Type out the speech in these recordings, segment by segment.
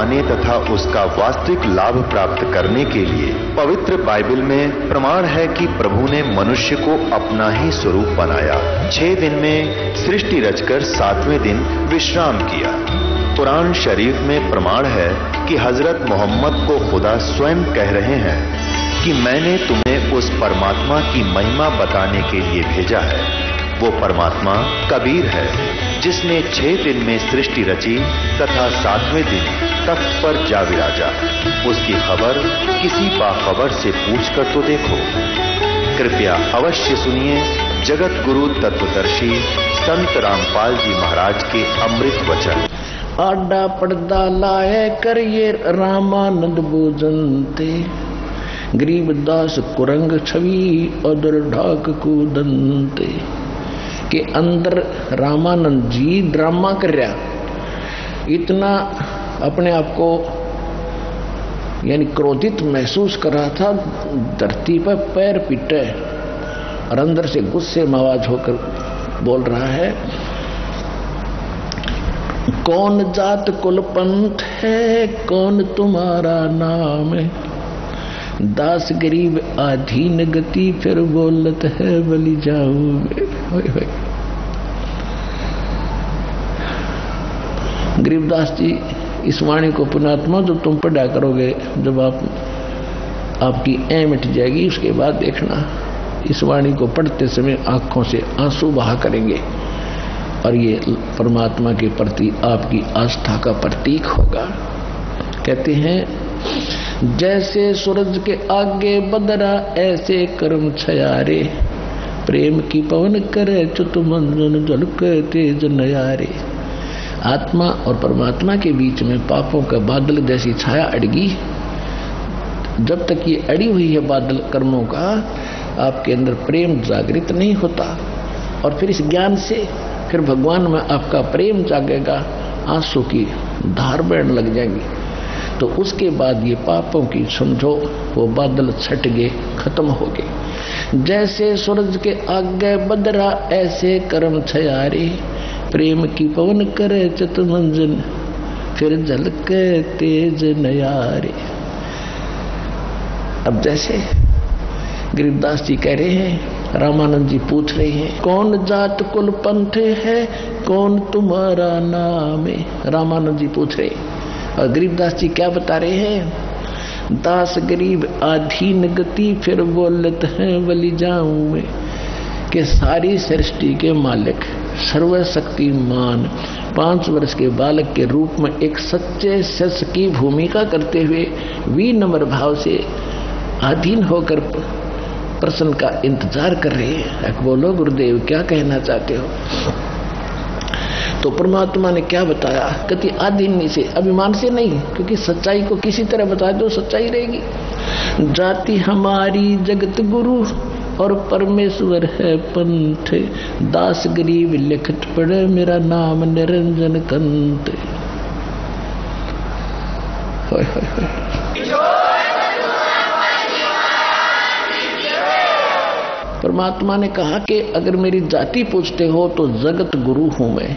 पाने तथा उसका वास्तविक लाभ प्राप्त करने के लिए पवित्र बाइबल में प्रमाण है कि प्रभु ने मनुष्य को अपना ही स्वरूप बनाया। 6 दिन में सृष्टि रचकर 7वें दिन विश्राम किया। कुरान शरीफ में प्रमाण है कि हजरत मोहम्मद को खुदा स्वयं कह रहे हैं कि मैंने तुम्हें उस परमात्मा की महिमा बताने के लिए भेजा है। वो परमात्मा कबीर है जिसने 6 दिन में सृष्टि रची तथा 7वें दिन तख्त पर जा विराजा। उसकी खबर किसी बाखबर से पूछकर तो देखो। कृपया अवश्य सुनिए जगत गुरु तत्वदर्शी संत रामपाल जी महाराज के अमृत वचन। आडा पर्दा लाए करिए रामानंद भोजनते, गरीबदास कुरंग छवि अदर ढाक कूदनते। के अंदर रामानंद जी ड्रामा कर रहा, इतना अपने आप को यानी क्रोधित महसूस कर रहा था, धरती पर पैर पीटे और अंदर से गुस्से में आवाज होकर बोल रहा है, कौन जात कुल पंथ है, कौन तुम्हारा नाम है, दास गरीब आधीन गति फिर बोलत है बलि जाऊं। गरीबदास जी इस वाणी को पुण्यात्मा जब तुम पढ़ा करोगे, जब आपकी ऐ मिट जाएगी, उसके बाद देखना इस वाणी को पढ़ते समय आंखों से आंसू बहा करेंगे और ये परमात्मा के प्रति आपकी आस्था का प्रतीक होगा। कहते हैं जैसे सूरज के आगे बदरा ऐसे कर्म छयारे, प्रेम की पवन करे चुत मंजन झलके तेज नयारे। आत्मा और परमात्मा के बीच में पापों का बादल जैसी छाया अड़गी। जब तक ये अड़ी हुई है बादल कर्मों का, आपके अंदर प्रेम जागृत नहीं होता और फिर इस ज्ञान से फिर भगवान में आपका प्रेम जागेगा, आंसू की धार बहने लग जाएंगी। तो उसके बाद ये पापों की समझो वो बादल छट गए, खत्म हो गए। जैसे सूरज के आगे बदरा ऐसे कर्म छयारे, प्रेम की पवन करे चित मंजन फिर झलके तेज नयारे। अब जैसे गरीबदास जी कह रहे हैं, रामानंद जी पूछ रहे हैं, कौन जात कुल पंथ है, कौन तुम्हारा नाम है। रामानंद जी पूछ रहे और गरीबदास जी क्या बता रहे हैं, दास गरीब आधीन गति फिर बोलत है बलि जाऊं मैं। कि सारी सृष्टि के मालिक सर्वशक्तिमान 5 वर्ष के बालक के रूप में एक सच्चे शिष्य की भूमिका करते हुए विनम्र भाव से अधीन होकर प्रश्न का इंतजार कर रहे हैं। बोलो गुरुदेव क्या कहना चाहते हो। तो परमात्मा ने क्या बताया, कहती आधीन से, अभिमान से नहीं, क्योंकि सच्चाई को किसी तरह बता दो सच्चाई रहेगी। जाति हमारी जगत गुरु और परमेश्वर है पंथ, दास गरीब लिखत पड़े मेरा नाम निरंजन कंत। परमात्मा ने कहा कि अगर मेरी जाति पूछते हो तो जगत गुरु हूं मैं,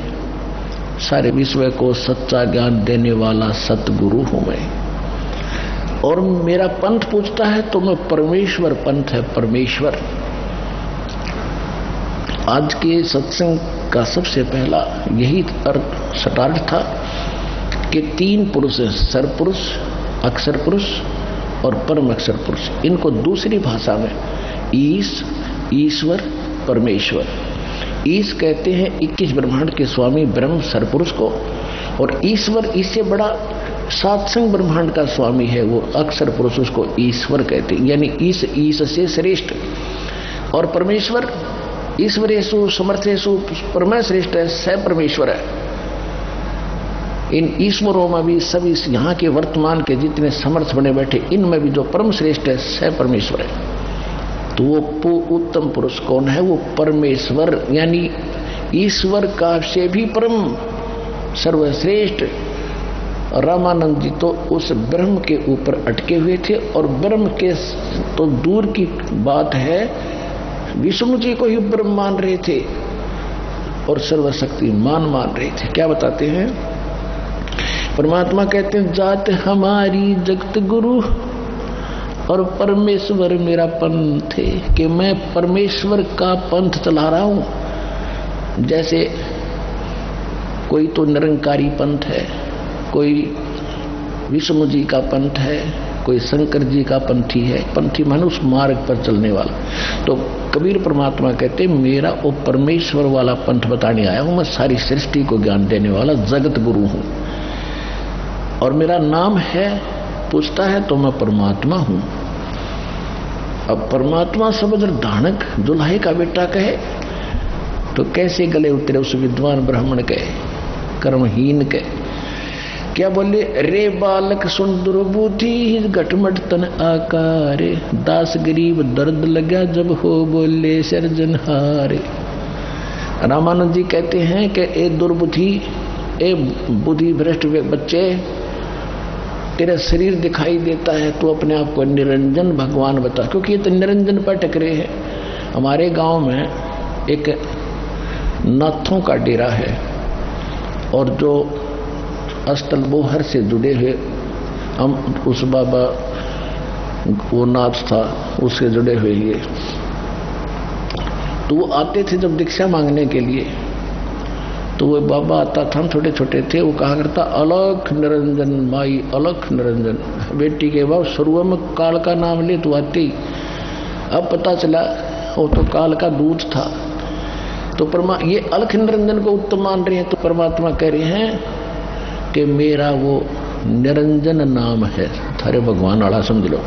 सारे विश्व को सच्चा ज्ञान देने वाला सतगुरु हूं मैं। और मेरा पंथ पूछता है तो मैं परमेश्वर पंथ है, परमेश्वर। आज के सत्संग का सबसे पहला यही अर्थ सटार्थ था कि 3 पुरुष हैं, सरपुरुष, अक्षर पुरुष और परम अक्षर पुरुष। इनको दूसरी भाषा में ईश्वर, परमेश्वर। ईश कहते हैं 21 ब्रह्मांड के स्वामी ब्रह्म सरपुरुष को, और ईश्वर इससे बड़ा सात्संग ब्रह्मांड का स्वामी है, वो अक्षर पुरुष, उसको ईश्वर कहते हैं, यानी ईश से श्रेष्ठ। और परमेश्वर ईश्वरेषु समर्थेषु परम श्रेष्ठ है, स परमेश्वर है। इन ईश्वरों में भी सभी यहाँ के वर्तमान के जितने समर्थ बने बैठे, इनमें भी जो परम श्रेष्ठ है स परमेश्वर है। तो वो उत्तम पुरुष कौन है, वो परमेश्वर, यानी ईश्वर का से भी परम सर्वश्रेष्ठ। रामानंद जी तो उस ब्रह्म के ऊपर अटके हुए थे, और ब्रह्म के तो दूर की बात है, विष्णु जी को ही ब्रह्म मान रहे थे और सर्वशक्तिमान मान रहे थे। क्या बताते हैं, परमात्मा कहते हैं जात हमारी जगत गुरु और परमेश्वर मेरा पंथ है, कि मैं परमेश्वर का पंथ चला रहा हूं। जैसे कोई तो निरंकारी पंथ है, कोई विष्णु जी का पंथ है, कोई शंकर जी का पंथी है। पंथी माने उस मार्ग पर चलने वाला। तो कबीर परमात्मा कहते मेरा वो परमेश्वर वाला पंथ बताने आया हूं, मैं सारी सृष्टि को ज्ञान देने वाला जगत गुरु हूं। और मेरा नाम है, पूछता है तो मैं परमात्मा हूं। अब परमात्मा समझ धानक दुल्हे का बेटा कहे तो कैसे गले उतरे उस विद्वान ब्राह्मण के, कर्महीन के। क्या बोले, रे बालक सुन दुर्बुद्धि घटमट तन आकारे, दास गरीब दर्द लगा जब हो बोले सर्जनहारे। रामानंद जी कहते हैं कि ए दुर्बुद्धि, ए बुद्धि भ्रष्ट बच्चे, तेरा शरीर दिखाई देता है, तू अपने आप को निरंजन भगवान बता, क्योंकि ये तो निरंजन पर टकरे है। हमारे गांव में एक नाथों का डेरा है और जो अस्तल बोहर से जुड़े हुए हम उस बाबा वो नाथ था उससे जुड़े हुए ये, तो वो आते थे जब दीक्षा मांगने के लिए, तो वो बाबा आता था, हम छोटे छोटे थे, वो कहा करता अलख निरंजन माई अलख निरंजन। बेटी के बाद शुरू में काल का नाम ले तो आते ही, अब पता चला वो तो काल का दूध था। तो ये अलख निरंजन को उत्तम मान रहे हैं, तो परमात्मा कह रहे हैं कि मेरा वो निरंजन नाम है, थारे भगवान वाला समझ लो।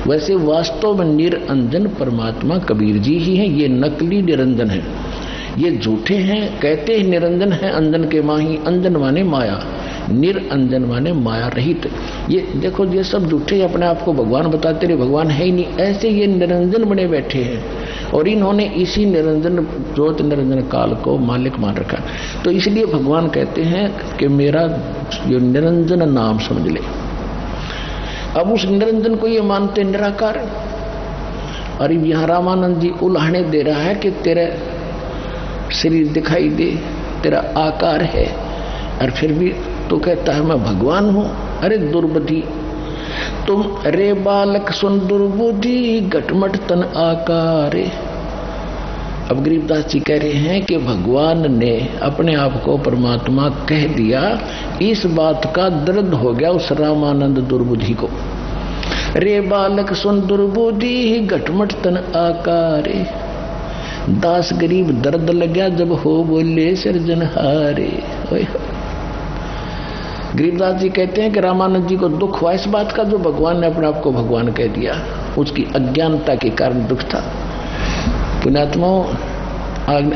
वैसे वास्तव में निरंजन परमात्मा कबीर जी ही हैं, ये नकली निरंजन है, ये झूठे हैं। कहते हैं निरंजन है अंजन के माही, अंजन माने माया, निरंजन माने माया रहित। ये देखो ये सब झूठे अपने आप को भगवान बताते रहे, भगवान है ही नहीं, ऐसे ये निरंजन बने बैठे हैं। और इन्होंने इसी निरंजन ज्योत निरंजन काल को मालिक मान रखा। तो इसलिए भगवान कहते हैं कि मेरा ये निरंजन नाम समझ ले। अब उस निरंजन को ये मानते निराकार। और यहाँ रामानंद जी उल्हाने दे रहा है कि तेरा शरीर दिखाई दे, तेरा आकार है, और फिर भी तो कहता है मैं भगवान हूं। अरे दुर्बुद्धि तुम, रे बालक सुन दुर्बुद्धि घटमट तन आकारे। अब गरीबदास जी कह रहे हैं कि भगवान ने अपने आप को परमात्मा कह दिया, इस बात का दर्द हो गया उस रामानंद दुर्बुद्धि को। रे बालक सुन दुर्बुद्धि घटमट तन आकारे, दास गरीब दर्द लगा जब हो बोले सृजनहारे। गरीबदास जी कहते हैं कि रामानंद जी को दुख हुआ इस बात का, जो भगवान ने अपने आप को भगवान कह दिया, उसकी अज्ञानता के कारण दुख था। पुण्यात्माओं,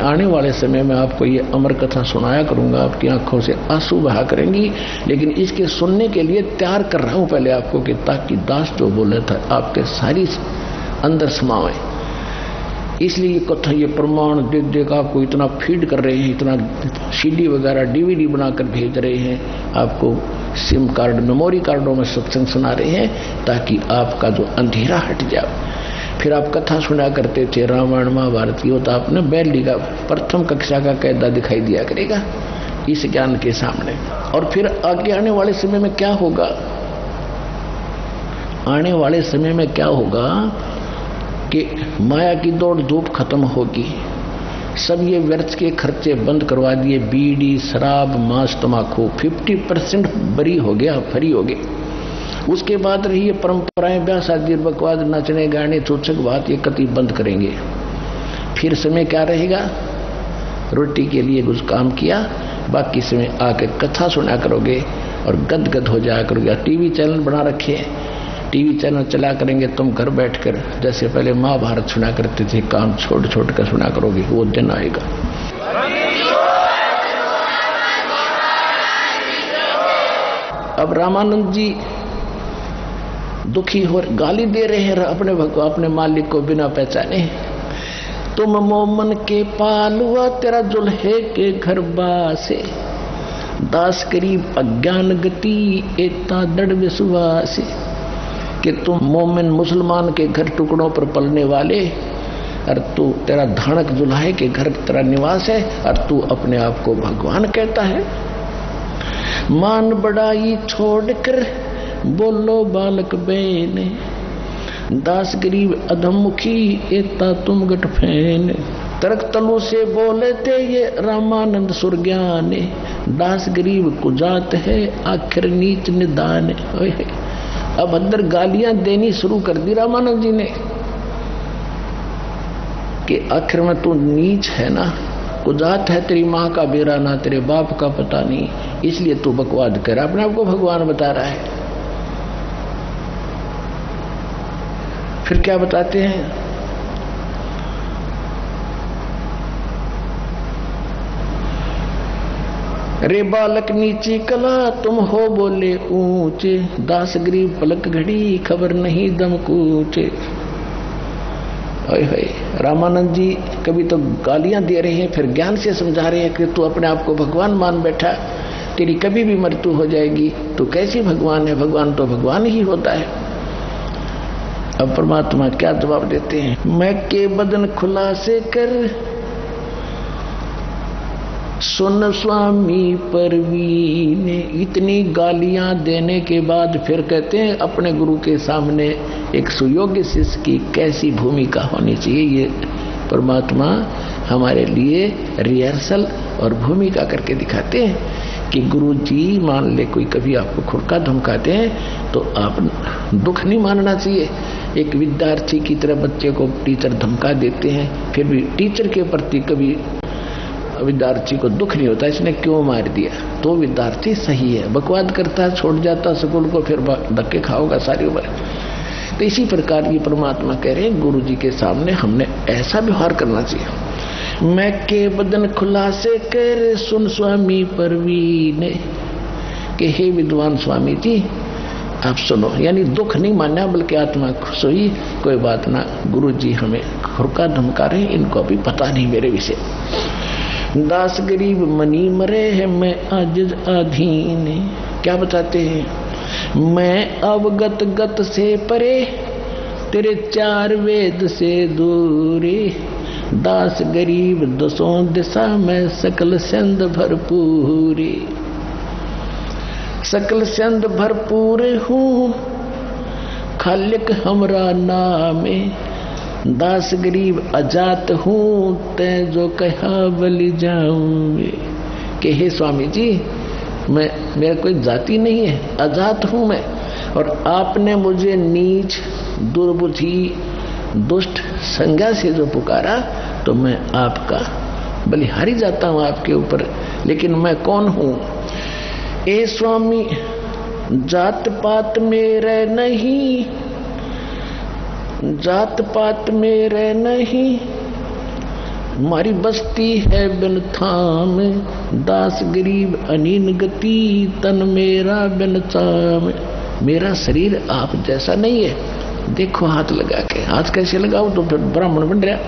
आने वाले समय में आपको ये अमर कथा सुनाया करूंगा, आपकी आंखों से आंसू बहा करेंगी, लेकिन इसके सुनने के लिए तैयार कर रहा हूं पहले आपको, कि ताकि दास जो बोले था आपके सारी अंदर समावे। इसलिए कथा ये प्रमाण देख देख आपको इतना फीड कर रहे हैं, इतना सीडी वगैरह डीवीडी बनाकर भेज रहे हैं, आपको सिम कार्ड मेमोरी कार्डों में सत्संग सुना रहे हैं, ताकि आपका जो अंधेरा हट जाए। फिर आप कथा सुना करते थे रामायण महाभारत की, तो आपने बैली का प्रथम कक्षा का कायदा दिखाई दिया करेगा इस ज्ञान के सामने। और फिर आगे आने वाले समय में क्या होगा, आने वाले समय में क्या होगा कि माया की दौड़ धूप खत्म होगी, सब ये व्यर्थ के खर्चे बंद करवा दिए, बीड़ी शराब मांस तमाकू 50% बरी हो गया, फ्री हो गए। उसके बाद रही ये परंपराएं, ब्याह शादी बकवाद नचने गाने चूचक बात, ये कति बंद करेंगे। फिर समय क्या रहेगा, रोटी के लिए कुछ काम किया, बाकी समय आके कथा सुना करोगे और गदगद हो जाया करोगे। टीवी चैनल बना रखे, टीवी चैनल चला करेंगे तुम घर बैठकर, जैसे पहले महाभारत सुना करते थे, काम छोड़ छोड़ कर सुना करोगे, वो दिन आएगा। अब रामानंद जी दुखी हो, गाली दे रहे हैं अपने मालिक को बिना पहचाने। तुम मोमन के पालुआ तेरा जुल्हे के घर बासे, दास करीब अज्ञान गति एता दृढ़ विश्वास। कि तुम मोमिन मुसलमान के घर टुकड़ों पर पलने वाले, और तू तेरा धानक जुल्हे के घर तेरा निवास है, और तू अपने आप को भगवान कहता है। मान बड़ाई छोड़कर बोलो बालक बेने, दास गरीब अधमुखी एता तुम गट फैन। तर्क तलु से बोले थे ये रामानंद सुरज्ञाने, दास गरीब कुजात है आखिर नीच निदान। अब अंदर गालियां देनी शुरू कर दी रामानंद जी ने कि आखिर में तू नीच है ना, कुजात है, तेरी माँ का बेरा ना तेरे बाप का पता नहीं, इसलिए तू बकवाद कर, अपने आप को भगवान बता रहा है। फिर क्या बताते हैं, रे बालक नीची कला तुम हो बोले ऊंचे, दास गरीब पलक घड़ी खबर नहीं दम कूचे। रामानंद जी कभी तो गालियां दे रहे हैं, फिर ज्ञान से समझा रहे हैं कि तू अपने आप को भगवान मान बैठा, तेरी कभी भी मृत्यु हो जाएगी, तू कैसी भगवान है, भगवान तो भगवान ही होता है। अब परमात्मा क्या जवाब देते हैं, मैं के बदन खुलासे कर सुन स्वामी परवीन। इतनी गालियां देने के बाद फिर कहते हैं अपने गुरु के सामने एक सुयोग्य शिष्य की कैसी भूमिका होनी चाहिए, ये परमात्मा हमारे लिए रिहर्सल और भूमिका करके दिखाते हैं कि गुरु जी मान ले कोई कभी आपको खुरका धमकाते हैं तो आप दुख नहीं मानना चाहिए। एक विद्यार्थी की तरह बच्चे को टीचर धमका देते हैं, फिर भी टीचर के प्रति कभी विद्यार्थी को दुख नहीं होता इसने क्यों मार दिया, तो विद्यार्थी सही है, बकवाद करता है छोड़ जाता स्कूल को, फिर धक्के खाओगा सारी उम्र। तो इसी प्रकार ये परमात्मा कह रहे हैं गुरु जी के सामने हमने ऐसा व्यवहार करना चाहिए। मैं के बदन खुलासे कर सुन स्वामी परवीन, कि हे विद्वान स्वामी जी आप सुनो, यानी दुख नहीं मानना बल्कि आत्मा खुश हुई, कोई बात ना, गुरु जी हमें खुरका धमका रहे, इनको अभी पता नहीं मेरे विषय। दास गरीब मनी मरे है मैं आजिज अधीन, क्या बताते हैं, मैं अवगत गत से परे तेरे चार वेद से दूरी, दास गरीब दसों दिशा में सकल संद भरपूरी, सकल संद भरपूर हूँ खालिक हमरा नामे, दास गरीब अजात हूँ ते जो कहा बलि जाऊंगे। कि हे स्वामी जी मेरा कोई जाति नहीं है, अजात हूँ मैं, और आपने मुझे नीच दुर्बुद्धि दुष्ट संज्ञा से जो पुकारा तो मैं आपका बलिहारी जाता हूँ आपके ऊपर। लेकिन मैं कौन हूँ, ए स्वामी जात पात मेरे नहीं, जात पात मेरे नहीं, हमारी बस्ती है बिन थाम, दास गरीब अनीन गति तन मेरा बिन चाम। मेरा शरीर आप जैसा नहीं है, देखो हाथ लगा के, हाथ कैसे लगाओ तो फिर ब्राह्मण बन रहा,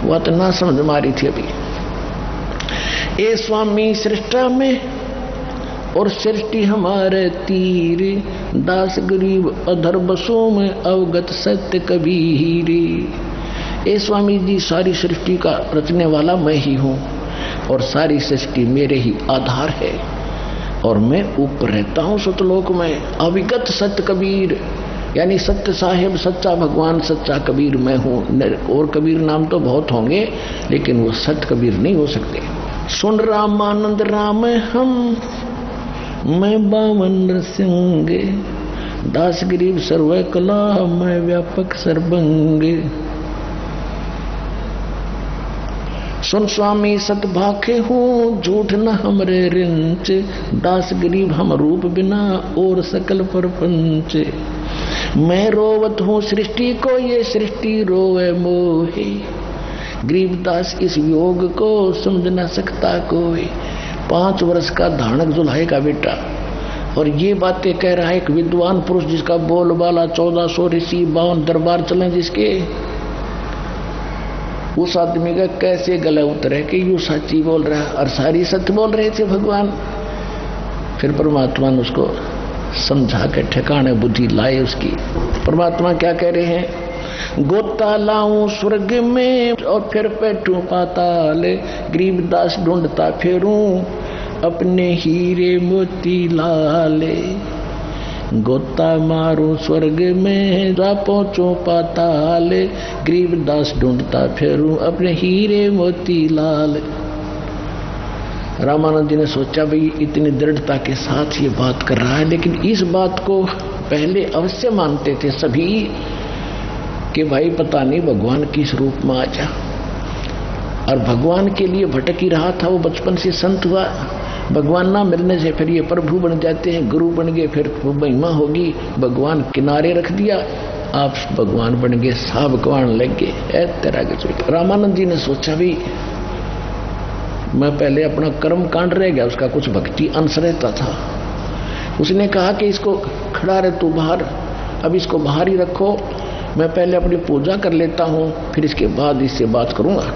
वह तो ना समझ मारी थी अभी। ए स्वामी सृष्टा में और सृष्टि हमारे तीर, दास गरीब अधर बसों में अवगत सत्य कबीर। ए स्वामी जी सारी सृष्टि का रचने वाला मैं ही हूँ और सारी सृष्टि मेरे ही आधार है, और मैं ऊपर रहता हूँ सतलोक में। अविगत सत्य कबीर, यानी सत्य साहेब सच्चा भगवान सच्चा कबीर मैं हूँ। और कबीर नाम तो बहुत होंगे लेकिन वो सत्य कबीर नहीं हो सकते। सुन रामानंद राम हम मैं बावन सिंह, दास गरीब सर्व कला मैं व्यापक सर्वंग। सुन स्वामी सतभाखे हूँ झूठ न हमरे रिंच, दास गरीब हम रूप बिना और सकल परपंच। मैं रोवत हूँ सृष्टि को ये सृष्टि रोवे मोहे, गरीबदास इस योग को समझ न सकता कोई। 5 वर्ष का धानक जुल्हाई का बेटा और ये बातें कह रहा है एक विद्वान पुरुष जिसका बोलबाला 1400 ऋषि 52 दरबार चले जिसके। उस आदमी का कैसे गला उतरे कि यू सच्ची बोल रहा है, और सारी सत्य बोल रहे थे भगवान। फिर परमात्मा ने उसको समझा के ठिकाने बुद्धि लाए उसकी। परमात्मा क्या कह रहे हैं, गोता लाऊं स्वर्ग में और फिर बैठूं पाताल, गरीबदास ढूंढता फिरूं अपने हीरे मोती लाले, गोता मारो स्वर्ग में जा पहुंचो पाताल, गरीबदास ढूंढता फिरूं अपने हीरे मोती लाल। रामानंद जी ने सोचा भाई इतनी दृढ़ता के साथ ये बात कर रहा है, लेकिन इस बात को पहले अवश्य मानते थे सभी कि भाई पता नहीं भगवान किस रूप में आ जा, और भगवान के लिए भटक ही रहा था। वो बचपन से संत हुआ, भगवान ना मिलने से फिर ये प्रभु बन जाते हैं, गुरु बन गए, फिर वो महिमा होगी, भगवान किनारे रख दिया, आप भगवान बन गए, सा भगवान लग गए। तरह के रामानंद जी ने सोचा भी मैं पहले अपना कर्म कांड रह गया, उसका कुछ भक्ति अंश रहता था। उसने कहा कि इसको खड़ा रहे तू बाहर, अब इसको बाहर ही रखो, मैं पहले अपनी पूजा कर लेता हूं, फिर इसके बाद इससे बात करूंगा।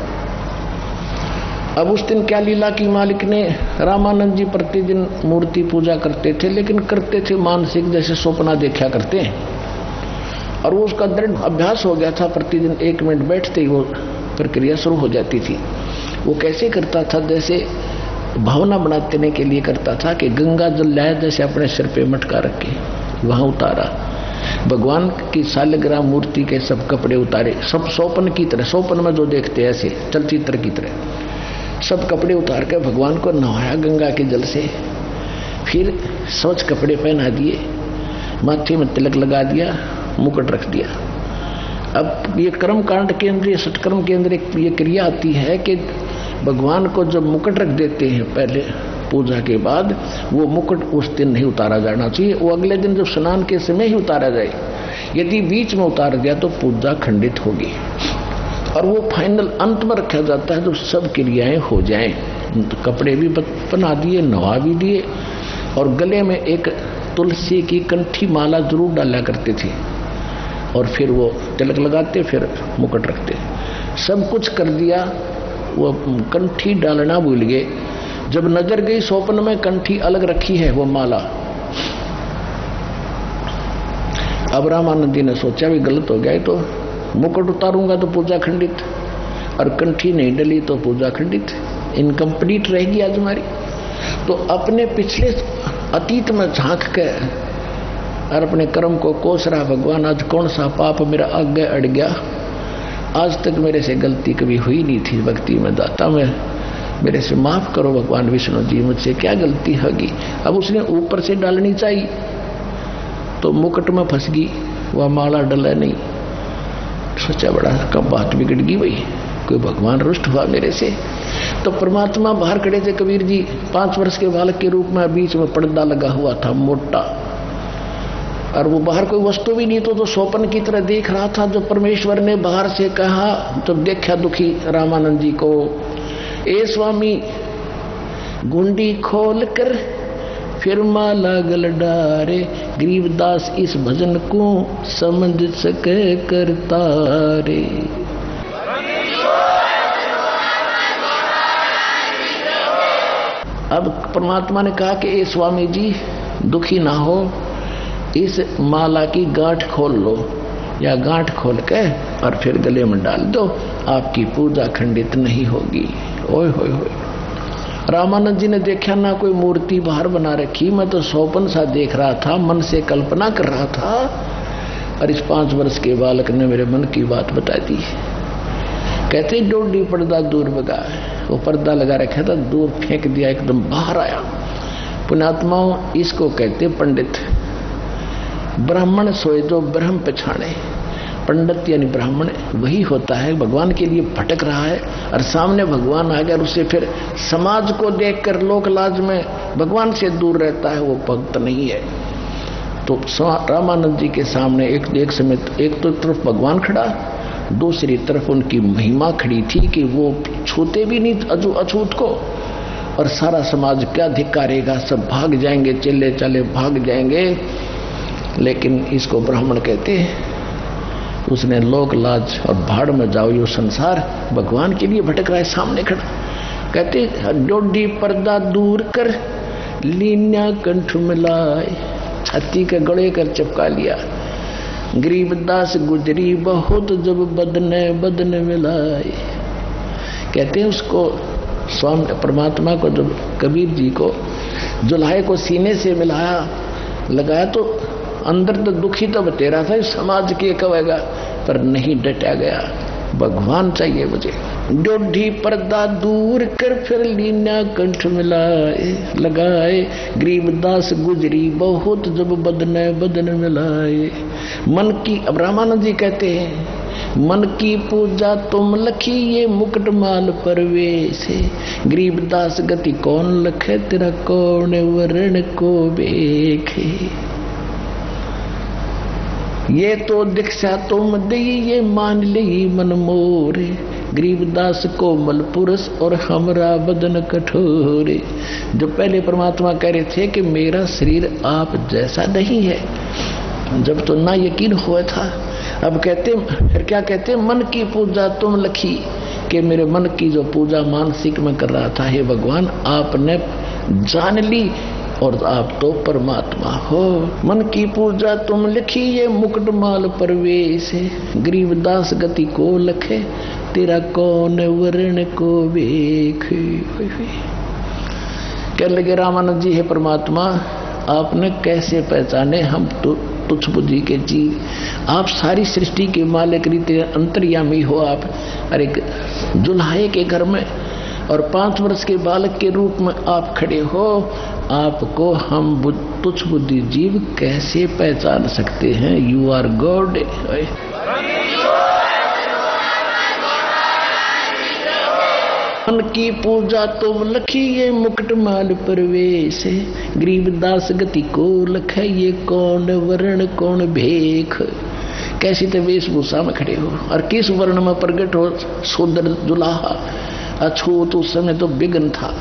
अब उस दिन क्या लीला की मालिक ने, रामानंद जी प्रतिदिन मूर्ति पूजा करते थे, लेकिन करते थे मानसिक, जैसे सपना देखा करते हैं, और वो उसका दृढ़ अभ्यास हो गया था। प्रतिदिन 1 मिनट बैठते ही वो प्रक्रिया शुरू हो जाती थी। वो कैसे करता था, जैसे भावना बनाने के लिए करता था कि गंगा जल लाया, जैसे अपने सिर पे मटका रखे वहां उतारा, भगवान की सालग्राह मूर्ति के सब कपड़े उतारे, सब सोपन की तरह, सोपन में जो देखते हैं ऐसे चलचित्र की तरह, सब कपड़े उतार कर भगवान को नहाया गंगा के जल से, फिर स्वच्छ कपड़े पहना दिए, माथे में तिलक लगा दिया, मुकुट रख दिया। अब ये कर्म कांड के अंदर, सत्कर्म के अंदर ये क्रिया आती है कि भगवान को जब मुकुट रख देते हैं पहले पूजा के बाद, वो मुकुट उस दिन नहीं उतारा जाना चाहिए, वो अगले दिन जब स्नान के समय ही उतारा जाए। यदि बीच में उतार दिया तो पूजा खंडित होगी, और वो फाइनल अंत में रखा जाता है जब सब क्रियाएं हो जाएं। तो कपड़े भी बना दिए, नवा भी दिए, और गले में एक तुलसी की कंठी माला जरूर डाला करते थे, और फिर वो तिलक लगाते, फिर मुकुट रखते। सब कुछ कर दिया, वो कंठी डालना भूल गए। जब नजर गई सोपन में कंठी अलग रखी है वो माला, अब रामानंद जी ने सोचा भी गलत हो गया, तो मुकुट उतारूंगा तो पूजा खंडित, और कंठी नहीं डली तो पूजा खंडित, इनकम्प्लीट रहेगी आज हमारी। तो अपने पिछले अतीत में झांक के और अपने कर्म को कोस रहा, भगवान आज कौन सा पाप मेरा आगे अड़ गया, आज तक मेरे से गलती कभी हुई नहीं थी, भक्ति में दाता मैं, मेरे से माफ करो भगवान विष्णु जी, मुझसे क्या गलती होगी। अब उसने ऊपर से डालनी चाहिए तो मुकुट में फंस गई, वह माला डला नहीं। सोचा बड़ा कब बात बिगड़ गई भाई, कोई भगवान रुष्ट हुआ मेरे से। तो परमात्मा बाहर खड़े थे कबीर जी, 5 वर्ष के बालक के रूप में, बीच में पर्दा लगा हुआ था मोटा, और वो बाहर कोई वस्तु भी नहीं, तो सोपन की तरह देख रहा था। जो परमेश्वर ने बाहर से कहा, जब देखा दुखी रामानंद जी को, ए स्वामी गुंडी खोल कर फिर माला गल डारे, गरीबदास इस भजन को समझ सके करता रे। अब परमात्मा ने कहा कि ए स्वामी जी दुखी ना हो, इस माला की गांठ खोल लो, या गांठ खोल के और फिर गले में डाल दो, आपकी पूजा खंडित नहीं होगी। ओए होए होए, रामानंद जी ने देखा ना कोई मूर्ति बाहर बना रखी, मैं तो सोपन सा देख रहा था, मन से कल्पना कर रहा था, और इस 5 वर्ष के बालक ने मेरे मन की बात बता दी। कहते डोडी पर्दा दूर भगा, वो पर्दा लगा रखा था, दूर फेंक दिया, एकदम बाहर आया। पुण्यात्माओं, इसको कहते पंडित। ब्राह्मण सोए जो ब्रह्म पछाणे, पंडित यानी ब्राह्मण वही होता है भगवान के लिए भटक रहा है, और सामने भगवान आ गया, उससे फिर समाज को देखकर लोक लाज में भगवान से दूर रहता है, वो भक्त नहीं है। तो रामानंद जी के सामने एक समय एक तो तरफ भगवान खड़ा, दूसरी तरफ उनकी महिमा खड़ी थी कि वो छूते भी नहीं अछूत को, और सारा समाज क्या धिक्कारेगा, सब भाग जाएंगे, चले चले भाग जाएंगे। लेकिन इसको ब्राह्मण कहते हैं। उसने लोक लाज और भाड़ में जाओ यो संसार, भगवान के लिए भटक रहा है, सामने खड़ा। कहते डोडी पर्दा दूर कर लीन्या कंठ मिलाए, छाती के गले कर चिपका लिया। गरीबदास गुजरी बहुत जब बदने बदने मिलाए। कहते हैं उसको स्वामी परमात्मा को जब कबीर जी को जुल्हे को सीने से मिलाया लगाया तो अंदर तो दुखी तो बतेरा था, समाज के कहेगा, पर नहीं डटा गया, भगवान चाहिए मुझे। डोढ़ी पर्दा दूर कर फिर लीना कंठ मिलाए लगाए, गरीबदास गुजरी बहुत जब बदन मिलाए। मन की, अब रामानंद जी कहते हैं, मन की पूजा तुम लखी ये मुकुट माल परवेश, गरीबदास गति कौन लखे तेरा कौन वरण को बेखे। ये तो दीक्षा तुम दई ये मान ली मन मोरे, गरीबदास कोमल पुरुष और हमरा बदन कठोरे। जो पहले परमात्मा कह रहे थे कि मेरा शरीर आप जैसा नहीं है, जब तो ना यकीन हुआ था, अब कहते फिर क्या कहते, मन की पूजा तुम लखी, कि मेरे मन की जो पूजा मानसिक में कर रहा था, हे भगवान आपने जान ली और आप तो परमात्मा हो। मन की पूजा तुम लिखी ये मुकुट माल परवेश, गरीबदास गति को लखे तेरा कौन वर्ण को बेखे। कह लगे रामानंद जी, हे परमात्मा आपने कैसे पहचाने हम तो तुच्छ बुद्धि के जीव, आप सारी सृष्टि के मालिक रीते अंतर्यामी हो। आप अरे जुल्हे के घर में और 5 वर्ष के बालक के रूप में आप खड़े हो, आपको हम तुच्छ बुद्धि जीव कैसे पहचान सकते हैं। You are god. मन की पूजा तुम लखी ये मुकुट माल परवेश, गरीबदास गति को लखे ये कौन वर्ण कौन भेख। कैसी तो वेशभूषा में खड़े हो और किस वर्ण में प्रकट हो, सुंदर दुल्हा अछूत, उस समय तो विघ्न था।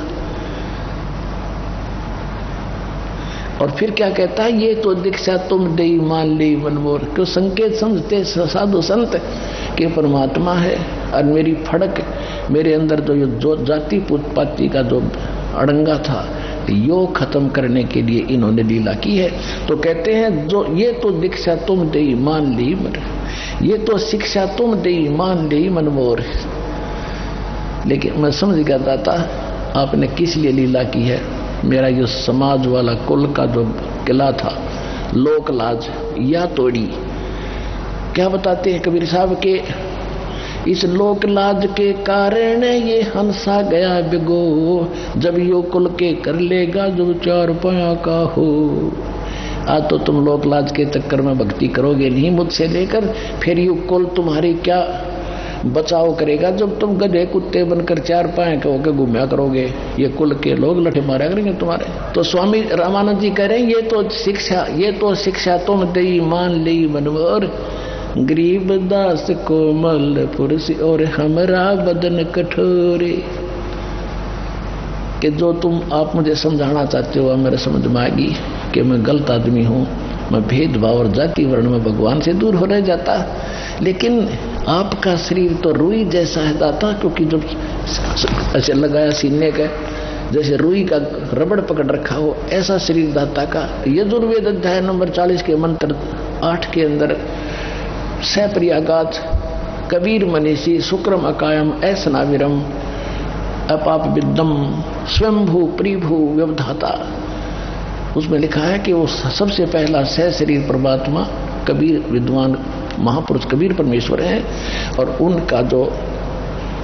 और फिर क्या कहता है, ये तो दीक्षा तुम दई मान ली मनमोर। क्यों संकेत समझते साधु संत के परमात्मा है और मेरी फड़क, मेरे अंदर जो जाति पुतपाती का जो अड़ंगा था, यो खत्म करने के लिए इन्होंने लीला की है। तो कहते हैं जो ये तो दीक्षा तुम दई मान ली मन, ये तो शिक्षा तुम दई मान ली मनमोर। लेकिन मैं समझ गया दाता आपने किस लिए लीला की है। मेरा जो समाज वाला कुल का जो किला था, लोक लाज या तोड़ी। क्या बताते हैं कबीर साहब के, इस लोक लाज के कारण ये हंसा गया बिगो, जब यो कुल के कर लेगा जो 4 पाया का हो। आज तो तुम लोक लाज के चक्कर में भक्ति करोगे नहीं मुझसे लेकर, फिर यो कुल तुम्हारी क्या बचाव करेगा जब तुम गधे कुत्ते बनकर 4 पाए के होकर घूमया करोगे। ये कुल के लोग लठे मारा करेंगे तुम्हारे। तो स्वामी रामानंद जी कह रहे हैं, ये तो शिक्षा तुम दई मान ली मनोर, गरीबदास कोमल पुरुष और हमरा बदन कठोरे। कि जो तुम आप मुझे समझाना चाहते हो मेरे समझ में आएगी कि मैं गलत आदमी हूँ, मैं भेदभाव और जाति वर्ण में भगवान से दूर हो रह जाता। लेकिन आपका शरीर तो रुई जैसा है दाता, क्योंकि जब ऐसे लगाया सीने का जैसे रुई का रबड़ पकड़ रखा हो, ऐसा शरीर दाता का। यजुर्वेद अध्याय नंबर 40 के मंत्र 8 के अंदर सप्रियागात कबीर मनीषी शुक्रम अकायम ऐसनाविरम अपाप विद्दम स्वयंभू प्रिभू व्यवधाता, उसमें लिखा है कि वो सबसे पहला शरीर परमात्मा कबीर विद्वान महापुरुष कबीर परमेश्वर है, और उनका जो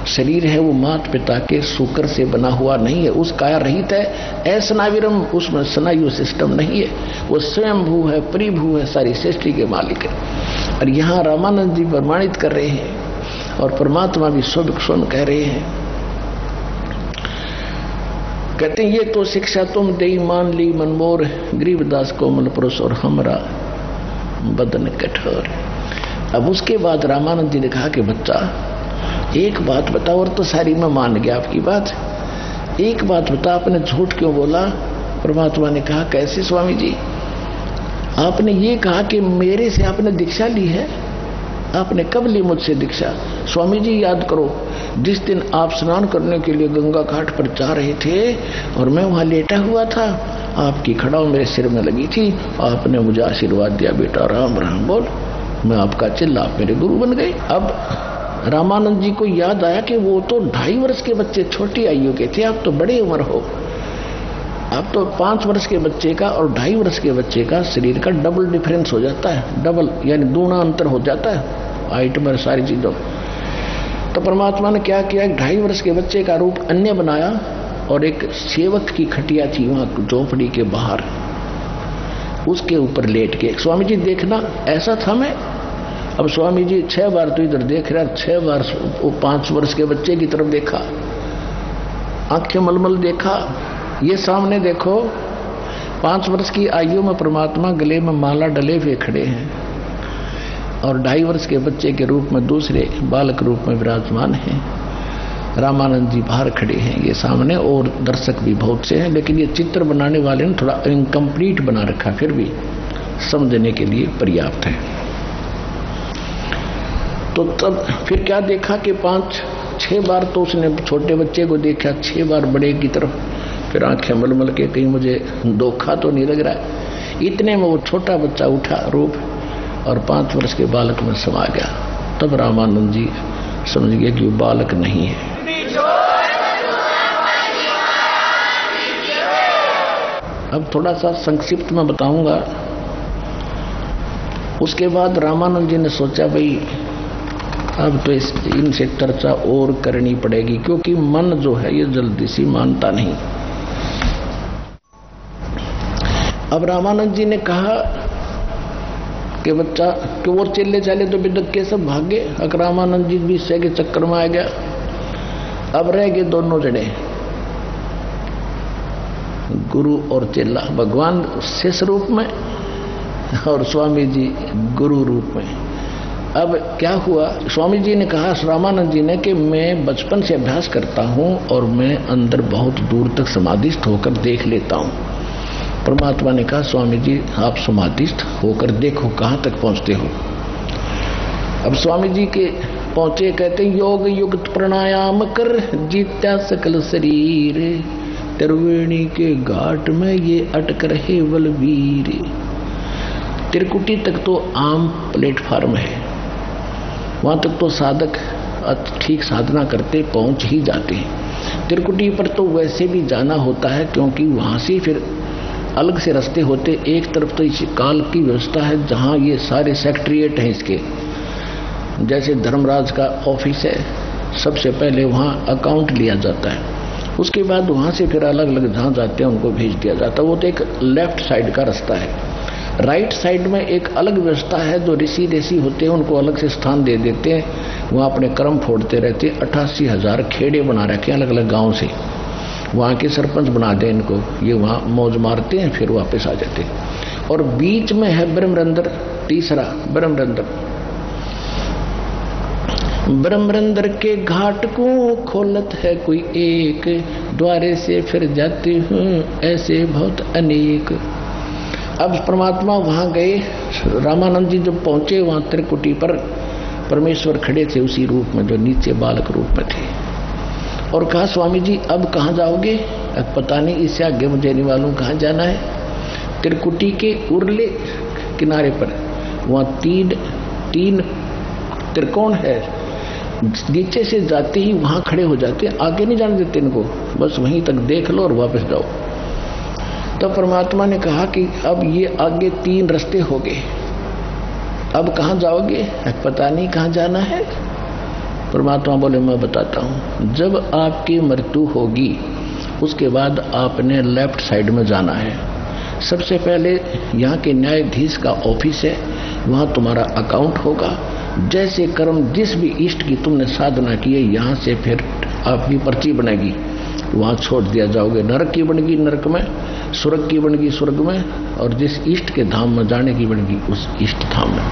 शरीर है वो माता पिता के शुक्र से बना हुआ नहीं है, उस काया रहित है। ऐसनाविरम, उसमें स्नायु सिस्टम नहीं है, वो स्वयंभू है, परिभू है, सारी सृष्टि के मालिक है। और यहाँ रामानंद जी प्रमाणित कर रहे हैं और परमात्मा भी स्वयं कह रहे हैं, कहते हैं ये तो शिक्षा तुम दई मान ली मनमोर, गरीबदास कोमल पुरुष और हमरा बदन कठोर। अब उसके बाद रामानंद जी ने कहा कि बच्चा एक बात बता, और तो सारी मैं मान गया आपकी बात, एक बात बता, आपने झूठ क्यों बोला। परमात्मा ने कहा कैसे स्वामी जी, आपने ये कहा कि मेरे से आपने दीक्षा ली है, आपने कब ली मुझसे दीक्षा। स्वामी जी याद करो, जिस दिन आप स्नान करने के लिए गंगा घाट पर जा रहे थे और मैं वहां लेटा हुआ था, आपकी खड़ाऊ मेरे सिर में लगी थी, आपने मुझे आशीर्वाद दिया, बेटा राम राम बोल, मैं आपका चिल्ला, आप मेरे गुरु बन गए। अब रामानंद जी को याद आया कि वो तो 2.5 वर्ष के बच्चे छोटी आयु के थे, आप तो बड़ी उम्र हो। अब तो 5 वर्ष के बच्चे का और 2.5 वर्ष के बच्चे का शरीर का डबल डिफरेंस हो जाता है, डबल यानी दूना अंतर हो जाता है हाइट में, सारी चीजों। तो परमात्मा ने क्या किया, 2.5 वर्ष के बच्चे का रूप अन्य बनाया और एक सेवक की खटिया थी वहां झोपड़ी के बाहर, उसके ऊपर लेट के स्वामी जी देखना ऐसा था मैं। अब स्वामी जी 6 बार तो इधर देख रहा, 6 बार वो 5 वर्ष के बच्चे की तरफ देखा, आंखें मलमल देखा। ये सामने देखो 5 वर्ष की आयु में परमात्मा गले में माला डले हुए खड़े हैं और 2.5 वर्ष के बच्चे के रूप में दूसरे बालक रूप में विराजमान हैं। रामानंद जी बाहर खड़े हैं ये सामने, और दर्शक भी बहुत से हैं, लेकिन ये चित्र बनाने वाले ने थोड़ा इनकम्प्लीट बना रखा, फिर भी समझने के लिए पर्याप्त है। तो तब फिर क्या देखा कि 5-6 बार तो उसने छोटे बच्चे को देखा, 6 बार बड़े की तरफ, फिर आंखें मलमल के कहीं मुझे धोखा तो नहीं लग रहा है। इतने में वो छोटा बच्चा उठा रूप और 5 वर्ष के बालक में समा गया। तब रामानंद जी समझ गए कि वो बालक नहीं है। अब थोड़ा सा संक्षिप्त में बताऊंगा। उसके बाद रामानंद जी ने सोचा भाई अब तो इनसे चर्चा और करनी पड़ेगी, क्योंकि मन जो है ये जल्दी सी मानता नहीं। अब रामानंद जी ने कहा कि बच्चा कि वो चेले चाले तो बिदक के सब भागे, अगर रामानंद जी भी से के चक्कर में आ गया। अब रह गए दोनों जड़े, गुरु और चेला, भगवान शिष्य रूप में और स्वामी जी गुरु रूप में। अब क्या हुआ, स्वामी जी ने कहा रामानंद जी ने कि मैं बचपन से अभ्यास करता हूं और मैं अंदर बहुत दूर तक समाधिस्थ होकर देख लेता हूं। परमात्मा ने कहा स्वामी जी आप समाधिस्थ होकर देखो कहां तक पहुंचते हो। अब स्वामी जी के पहुंचे, कहते योग युक्त प्राणायाम कर जीत्या सकल शरीर, त्रिवेणी के घाट में ये अटक रहे बलवीर। त्रिकुटी तक तो आम प्लेटफार्म है, वहां तक तो साधक ठीक साधना करते पहुंच ही जाते हैं। त्रिकुटी पर तो वैसे भी जाना होता है, क्योंकि वहां से फिर अलग से रास्ते होते। एक तरफ तो इस काल की व्यवस्था है जहां ये सारे सेक्रेटरिएट हैं इसके, जैसे धर्मराज का ऑफिस है, सबसे पहले वहां अकाउंट लिया जाता है, उसके बाद वहां से फिर अलग अलग जहां जाते हैं उनको भेज दिया जाता है। वो तो एक लेफ्ट साइड का रास्ता है। राइट साइड में एक अलग व्यवस्था है, जो ऋषि होते हैं उनको अलग से स्थान दे देते हैं, वहां अपने कर्म फोड़ते रहते। 88,000 खेड़े बना रखे अलग अलग गांव से, वहां के सरपंच बना दे इनको, ये वहां मौज मारते हैं फिर वापस आ जाते हैं। और बीच में है ब्रह्मरंध्र, तीसरा ब्रह्मरंध्र। ब्रह्मरंध्र के घाट को खोलत है कोई एक, द्वारे से फिर जाते हूँ ऐसे बहुत अनेक। अब परमात्मा वहां गए, रामानंद जी जब पहुंचे वहां त्रिकुटी पर परमेश्वर खड़े थे उसी रूप में जो नीचे बालक रूप में थे, और कहा स्वामी जी अब कहाँ जाओगे। अब पता नहीं, इससे आगे मुझे नहीं मालूम कहाँ जाना है। त्रिकुटी के उरले किनारे पर वहां तीन त्रिकोण है, नीचे से जाते ही वहां खड़े हो जाते, आगे नहीं जाने देते इनको, बस वहीं तक देख लो और वापस जाओ। तब परमात्मा ने कहा कि अब ये आगे 3 रास्ते हो गए, अब कहाँ जाओगे। पता नहीं कहाँ जाना है। परमात्मा बोले मैं बताता हूँ, जब आपकी मृत्यु होगी उसके बाद आपने लेफ्ट साइड में जाना है। सबसे पहले यहाँ के न्यायाधीश का ऑफिस है, वहाँ तुम्हारा अकाउंट होगा। जैसे कर्म जिस भी इष्ट की तुमने साधना की है, यहाँ से फिर आपकी पर्ची बनेगी, वहाँ छोड़ दिया जाओगे। नरक की बनेगी नरक में, स्वर्ग की बनेगी स्वर्ग में, और जिस इष्ट के धाम में जाने की बनेगी उस इष्ट धाम में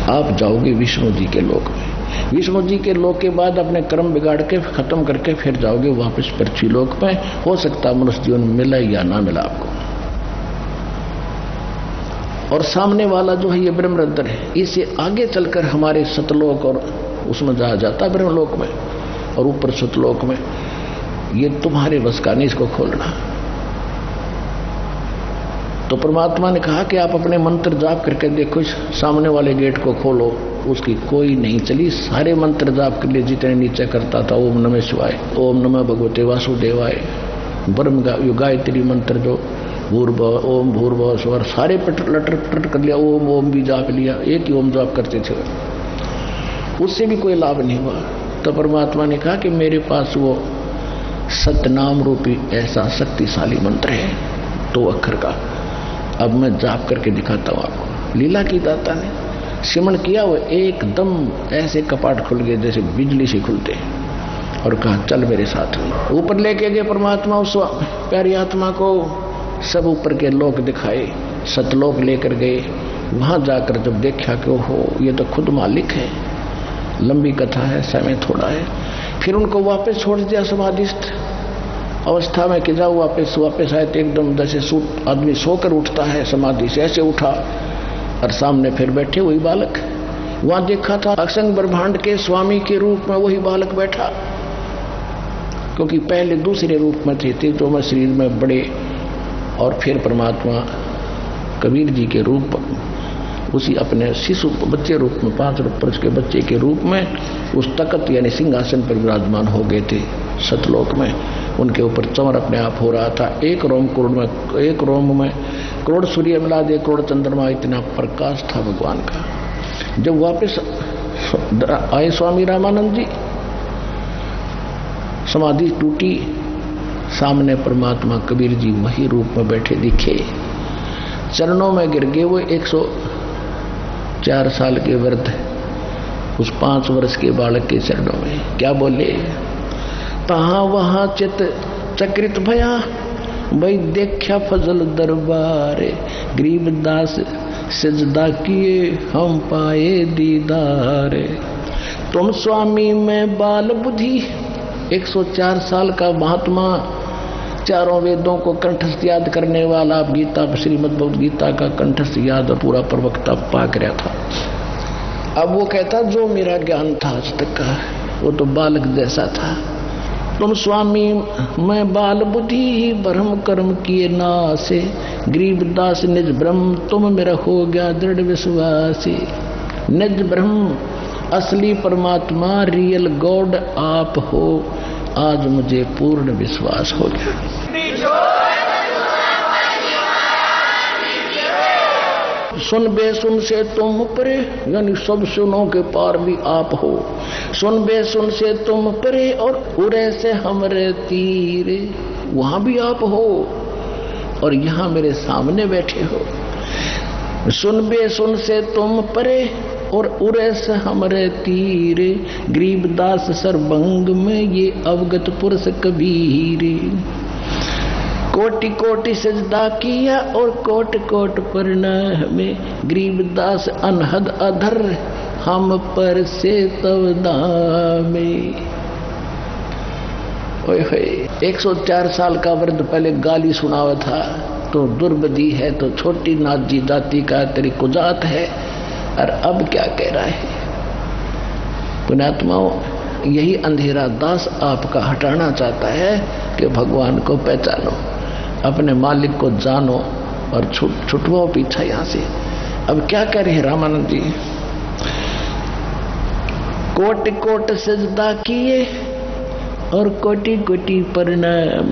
आप जाओगे विष्णु जी के लोक में। विष्णु जी के लोक के बाद अपने कर्म बिगाड़ के खत्म करके फिर जाओगे वापस पृथ्वी लोक में। हो सकता मनुष्य जीवन मिला या ना मिला आपको। और सामने वाला जो है ये ब्रह्मरंध्र है, इससे आगे चलकर हमारे सतलोक और उसमें जाया जाता है ब्रह्मलोक में, और ऊपर सतलोक में। ये तुम्हारे बस का नहीं इसको खोलना। तो परमात्मा ने कहा कि आप अपने मंत्र जाप करके देखो, सामने वाले गेट को खोलो। उसकी कोई नहीं चली। सारे मंत्र जाप के लिए जितने नीचे करता था, ओम नमः शिवाय, ओम नमः भगवते वासुदेवाय, ब्रह्म गायत्री मंत्र जो भूर्भुवः ओम भूर्भुवः स्वर, सारे लटर पटर कर लिया। ओम ओम भी जाप लिया, एक ही ओम जाप करते थे, उससे भी कोई लाभ नहीं हुआ। तो परमात्मा ने कहा कि मेरे पास वो सतनाम रूपी ऐसा शक्तिशाली मंत्र है, 2 अक्षर का, अब मैं जाप करके दिखाता हूँ आपको। लीला की दाता ने सिमरण किया, वो एकदम ऐसे कपाट खुल गए जैसे बिजली से खुलते हैं, और कहा चल मेरे साथ। ऊपर लेके गए परमात्मा उस प्यारी आत्मा को, सब ऊपर के लोक दिखाए, सतलोक लेकर गए। वहां जाकर जब देखा कि ओहो ये तो खुद मालिक है। लंबी कथा है, समय थोड़ा है। फिर उनको वापस छोड़ दिया समाधिस्थ अवस्था में कि जाओ वापस आए। तो एकदम जैसे आदमी सोकर उठता है समाधि से, ऐसे उठा और सामने फिर बैठे वही बालक। वहां देखा था असंग ब्रह्मांड के स्वामी के रूप में वही बालक बैठा, क्योंकि पहले दूसरे रूप में थे जो मैं शरीर में बड़े, और फिर परमात्मा कबीर जी के रूप उसी अपने शिशु बच्चे रूप में 5 वर्ष के बच्चे के रूप में उस तकत यानी सिंहासन पर विराजमान हो गए थे सतलोक में। उनके ऊपर चमर अपने आप हो रहा था। एक रोम में करोड़ सूर्य मिला दे, करोड़ चंद्रमा, इतना प्रकाश था भगवान का। जब वापस आए स्वामी रामानंद जी, समाधि टूटी, सामने परमात्मा कबीर जी वही रूप में बैठे दिखे। चरणों में गिर गए वो 104 साल के वृद्ध उस 5 वर्ष के बालक के चरणों में। क्या बोले? तहाँ वहाँ चित चक्रित भया, भाई देखा फजल दरबारे, गरीबदास सजदा किए हम पाए दीदारे। तुम स्वामी में बाल बुद्धि, 104 साल का महात्मा, चारों वेदों को कंठस्थ याद करने वाला, गीता श्रीमद् भगवद गीता का कंठस्थ याद और पूरा प्रवक्ता पाक रहा था। अब वो कहता जो मेरा ज्ञान था आज तक का वो तो बालक जैसा था। तुम स्वामी मैं बाल बुद्धि, ब्रह्म कर्म किए नासे, गरीबदास निज ब्रह्म तुम मेरा हो गया दृढ़ विश्वासी। निज ब्रह्म असली परमात्मा रियल गॉड आप हो, आज मुझे पूर्ण विश्वास हो गया। सुन बे सुन से तुम परे, यानी सब सुनों के पार भी आप हो। सुन बे सुन से तुम परे और उरे से हमरे तीरे, वहां भी आप हो और यहां मेरे सामने बैठे हो। सुन बे सुन से तुम परे और उरे से हमरे तीरे, गरीबदास सरभंग में ये अवगत पुरुष कबीरे। कोटि कोटि सजदा किया और कोट कोट प्रणाम में, गरीबदास अनहद अधर हम पर से तवदामे। 104 साल का वृद्ध पहले गाली सुनावा था, तो दुर्बदी है, तो छोटी नाजी जाति का तेरी कुजात है, और अब क्या कह रहा है? पुण्यात्माओं, यही अंधेरा दास आपका हटाना चाहता है कि भगवान को पहचानो, अपने मालिक को जानो और छुटवाओ पीछा यहां से। अब क्या कह रहे हैं रामानंद जी? कोटि कोट सजदा किए और कोटि कोटि प्रणाम।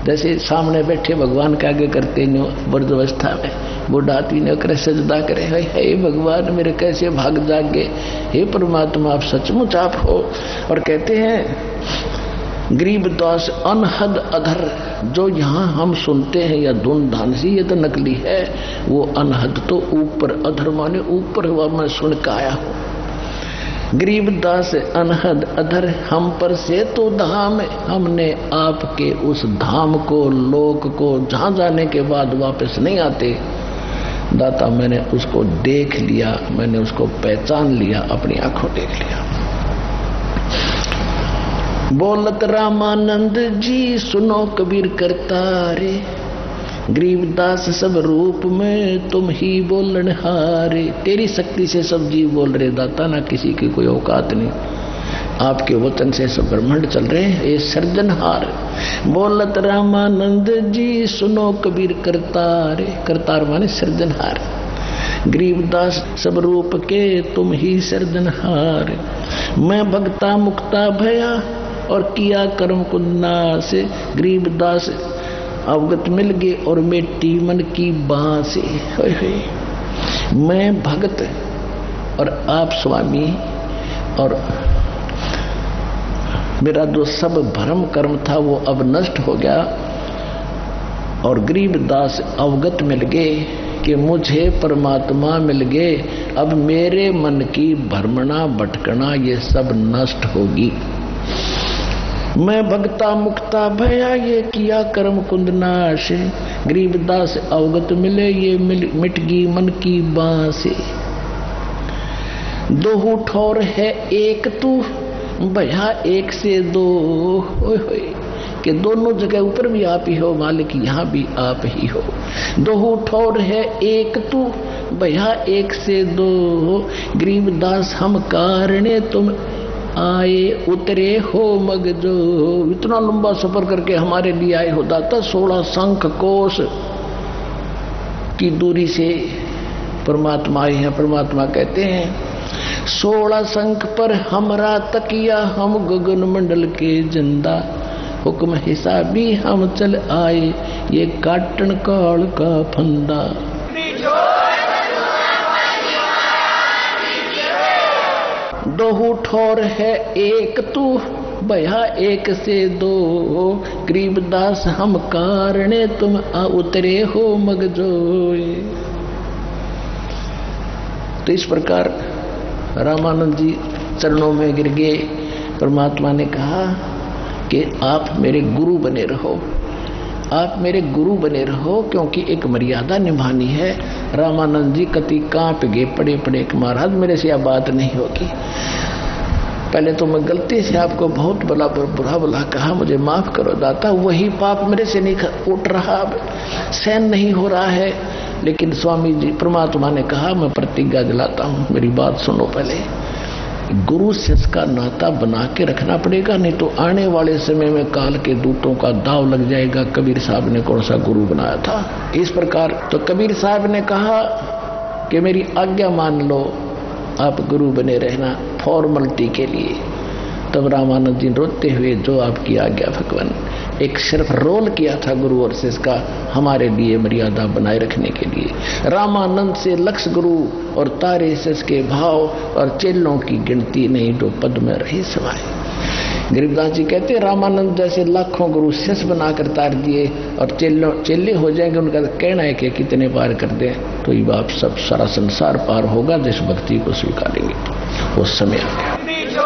जैसे सामने बैठे भगवान के आगे करते नो वृद्धावस्था में, बूढ़ा आदमी ने करे सजदा करे, हे भगवान मेरे कैसे भाग जाग गए, हे परमात्मा आप सचमुच आप हो। और कहते हैं गरीबदास अनहद अधर, जो यहाँ हम सुनते हैं या धुन धानसी ये तो नकली है, वो अनहद तो ऊपर, अधर माने ऊपर हुआ, मैं सुन के आया हूँ। गरीबदास अनहद अधर हम पर से तो धाम, हमने आपके उस धाम को, लोक को, जहाँ जाने के बाद वापस नहीं आते दाता, मैंने उसको देख लिया, मैंने उसको पहचान लिया, अपनी आंखों देख लिया। बोलत रामानंद जी सुनो कबीर करतारे, गरीबदास सब रूप में तुम ही बोलन हारे। तेरी शक्ति से सब जीव बोल रहे दाता, ना किसी की कोई औकात नहीं। आपके वचन से सब ब्रह्मांड चल रहे हैं। ये सृजनहार बोलत रामानंद जी सुनो कबीर करतार। करतार माने सृजनहार। गरीबदास सब रूप के तुम ही सृजनहार। मैं भक्ता मुक्ता भया और किया कर्म कुन्नास। गरीबदास अवगत मिल गए और मेटी मन की बांस। मैं भगत और आप स्वामी, और मेरा जो सब भ्रम कर्म था वो अब नष्ट हो गया। और गरीबदास अवगत मिल गए कि मुझे परमात्मा मिल गए। अब मेरे मन की भ्रमणा भटकना ये सब नष्ट होगी। मैं भक्ता मुक्ता भया ये किया कर्म कुंदनाश। गरीबदास अवगत मिले ये मिट गई मन की बांस। दो ठौर है एक तू भया एक से दो। कि दोनों जगह ऊपर भी आप ही हो मालिक, यहाँ भी आप ही हो। दो ठौर है एक तू भया एक से दो। गरीबदास हम कारणे तुम आए उतरे हो मगजो। इतना लंबा सफर करके हमारे लिए आए हो दाता। 16 शंख कोश की दूरी से परमात्मा आए हैं। परमात्मा कहते हैं 16 शंख पर हमरा तकिया हम गगन मंडल के जिंदा। हुक्म हिसाबी हम चल आए ये काटन काल का फंदा। दो ठौर है एक तू भया एक से दो। गरीबदास हम कारणे तुम आ उतरे हो मगजोए। तो इस प्रकार रामानंद जी चरणों में गिर गए। परमात्मा ने कहा कि आप मेरे गुरु बने रहो, आप मेरे गुरु बने रहो, क्योंकि एक मर्यादा निभानी है। रामानंद जी कति कांप गए, पड़े पड़े कि महाराज मेरे से यह बात नहीं होगी। पहले तो मैं गलती से आपको बहुत बुरा भला कहा, मुझे माफ करो दाता। वही पाप मेरे से नहीं उठ रहा, सहन नहीं हो रहा है। लेकिन स्वामी जी परमात्मा ने कहा मैं प्रतिज्ञा दिलाता हूँ, मेरी बात सुनो। पहले गुरु शिष्य का नाता बना के रखना पड़ेगा, नहीं तो आने वाले समय में काल के दूतों का दाव लग जाएगा। कबीर साहब ने कौन सा गुरु बनाया था। इस प्रकार तो कबीर साहब ने कहा कि मेरी आज्ञा मान लो, आप गुरु बने रहना फॉर्मलिटी के लिए। तब रामानंद जी रोते हुए जो आपकी आज्ञा भगवान, एक सिर्फ रोल किया था गुरु और शिष्य का हमारे लिए मर्यादा बनाए रखने के लिए। रामानंद से लक्ष्य गुरु और तारे शिष्य के भाव और चेलों की गिनती नहीं जो पद में रही सवाए। गरीबदास जी कहते रामानंद जैसे लाखों गुरु शिष्य बनाकर तार दिए और चेले हो जाएंगे। उनका कहना है कि कितने पार कर दें तो ये बाप सब सारा संसार पार होगा जिस भक्ति को स्वीकारेंगे। वो समय आ गया।